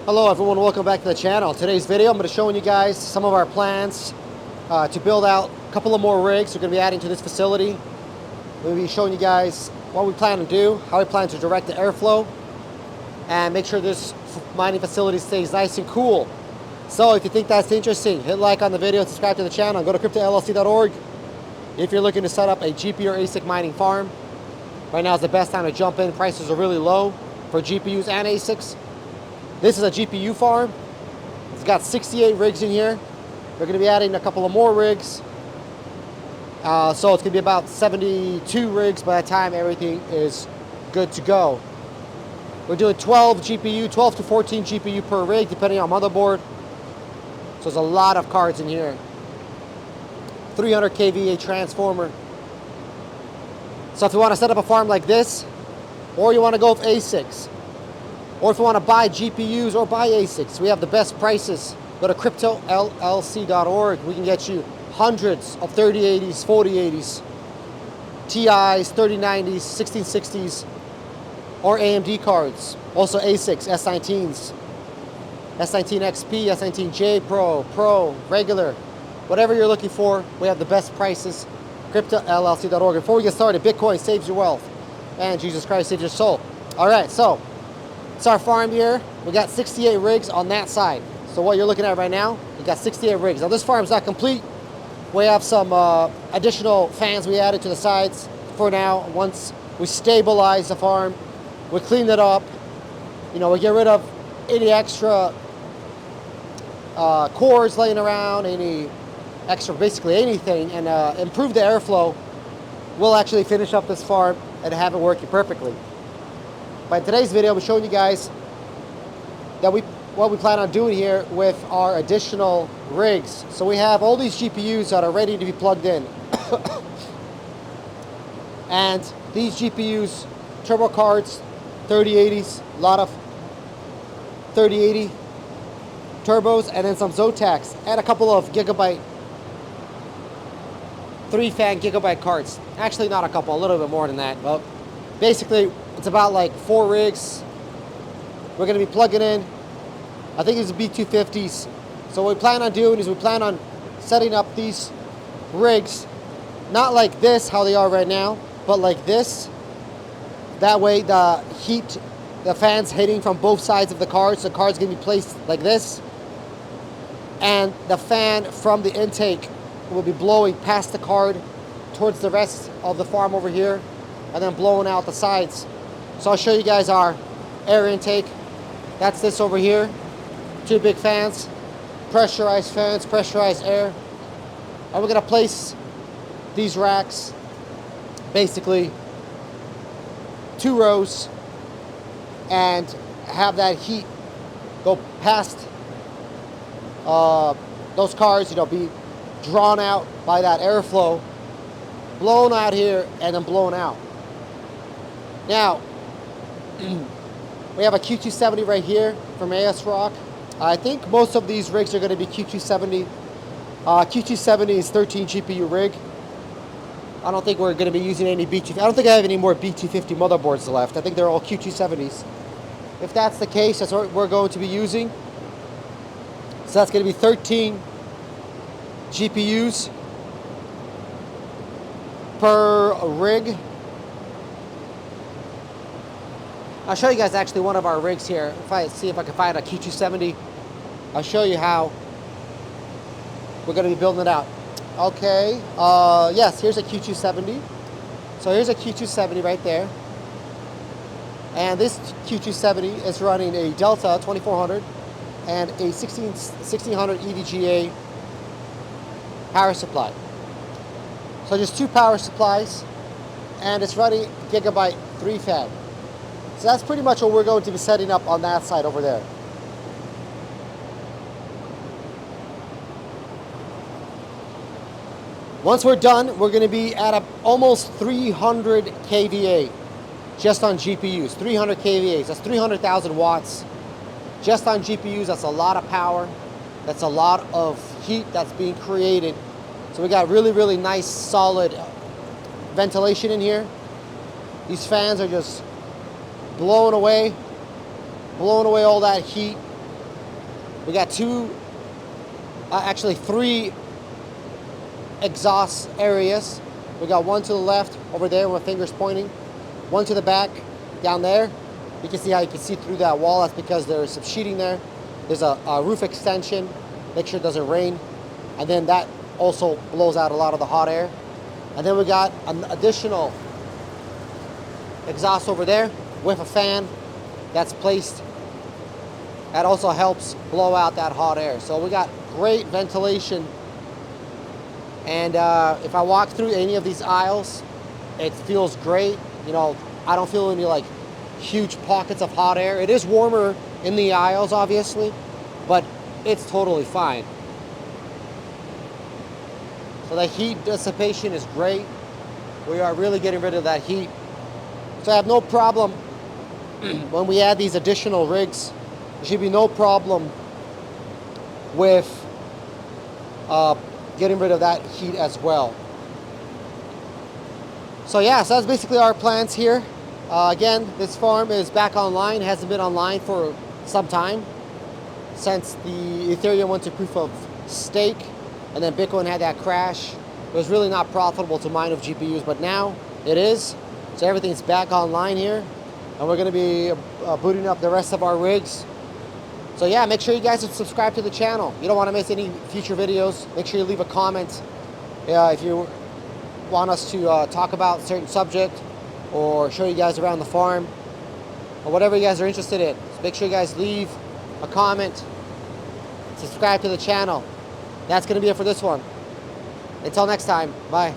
Hello everyone, welcome back to the channel. Today's video, I'm going to be showing you guys some of our plans to build out a couple of more rigs we're going to be adding to this facility. We'll be showing you guys what we plan to do, how we plan to direct the airflow, and make sure this mining facility stays nice and cool. So if you think that's interesting, hit like on the video, subscribe to the channel, and go to cryptollc.org if you're looking to set up a GPU or ASIC mining farm. Right now is the best time to jump in. Prices are really low for GPUs and ASICs. This is a GPU farm. It's got 68 rigs in here. We're going to be adding a couple of more rigs. So it's going to be about 72 rigs by the time everything is good to go. We're doing 12 to 14 GPU per rig, depending on motherboard. So there's a lot of cards in here. 300 kVA transformer. So if you want to set up a farm like this, or you want to go with ASICs, or if you want to buy GPUs or buy ASICs, we have the best prices. Go to cryptollc.org. We can get you hundreds of 3080s, 4080s, TIs, 3090s, 1660s, or AMD cards. Also ASICs, S19s, S19 XP, S19J Pro, regular. Whatever you're looking for, we have the best prices. cryptollc.org. Before we get started, Bitcoin saves your wealth, and Jesus Christ saves your soul. All right, so it's our farm here. We got 68 rigs on that side. So what you're looking at right now, we got 68 rigs. Now this farm's not complete. We have some additional fans we added to the sides for now. Once we stabilize the farm, we clean it up. You know, we get rid of any extra cords laying around, any extra, basically anything, and improve the airflow. We'll actually finish up this farm and have it working perfectly. But in today's video, we're showing you guys that what we plan on doing here with our additional rigs. So we have all these GPUs that are ready to be plugged in. And these GPUs, turbo cards, 3080s, a lot of 3080 turbos, and then some zotacs, and a couple of gigabyte, 3-fan gigabyte cards. Actually, not a couple, a little bit more than that. But basically, it's about like 4 rigs we're going to be plugging in. I think these are B250s. So what we plan on doing is we plan on setting up these rigs, not like this, how they are right now, but like this. That way the heat, the fans hitting from both sides of the cards. The card's going to be placed like this. And the fan from the intake will be blowing past the card towards the rest of the farm over here, and then blowing out the sides. So I'll show you guys our air intake. That's this over here. 2 big fans, pressurized fans, pressurized air. And we're gonna place these racks, basically 2 rows, and have that heat go past those cards, you know, be drawn out by that airflow, blown out here, and then blown out. Now, we have a Q270 right here from ASRock. I think most of these rigs are going to be Q270. Q270 is 13 GPU rig. I don't think we're going to be using any B250. I don't think I have any more B250 motherboards left. I think they're all Q270s. If that's the case, that's what we're going to be using. So that's going to be 13 GPUs per rig. I'll show you guys actually one of our rigs here. If I see if I can find a Q270, I'll show you how we're going to be building it out. Okay, yes, here's a Q270. So here's a Q270 right there. And this Q270 is running a Delta 2400 and a 1600 EVGA power supply. So just 2 power supplies, and it's running gigabyte 3-fan. So that's pretty much what we're going to be setting up on that side over there. Once we're done, we're going to be at almost 300 kVA just on GPUs. 300 kVA, that's 300,000 watts. Just on GPUs, that's a lot of power. That's a lot of heat that's being created. So we got really, really nice, solid ventilation in here. These fans are just blowing away all that heat We got actually three exhaust areas. We got one to the left over there where my finger's pointing, one to the back down there. You can see how you can see through that wall. That's because there's some sheeting there. There's a roof extension, make sure it doesn't rain. And then that also blows out a lot of the hot air. And then we got an additional exhaust over there with a fan that's placed. That also helps blow out that hot air. So we got great ventilation. And if I walk through any of these aisles, it feels great. You know, I don't feel any like huge pockets of hot air. It is warmer in the aisles, obviously, but it's totally fine. So the heat dissipation is great. We are really getting rid of that heat. So I have no problem when we add these additional rigs. There should be no problem with getting rid of that heat as well. So yeah, so that's basically our plans here. Again, this farm is back online. It hasn't been online for some time, since the Ethereum went to proof of stake, and then Bitcoin had that crash. It was really not profitable to mine with GPUs, but now it is. So everything's back online here, and we're going to be booting up the rest of our rigs. So yeah, make sure you guys subscribe to the channel. You don't want to miss any future videos. Make sure you leave a comment if you want us to talk about a certain subject, or show you guys around the farm, or whatever you guys are interested in. So make sure you guys leave a comment, subscribe to the channel. That's going to be it for this one. Until next time, bye.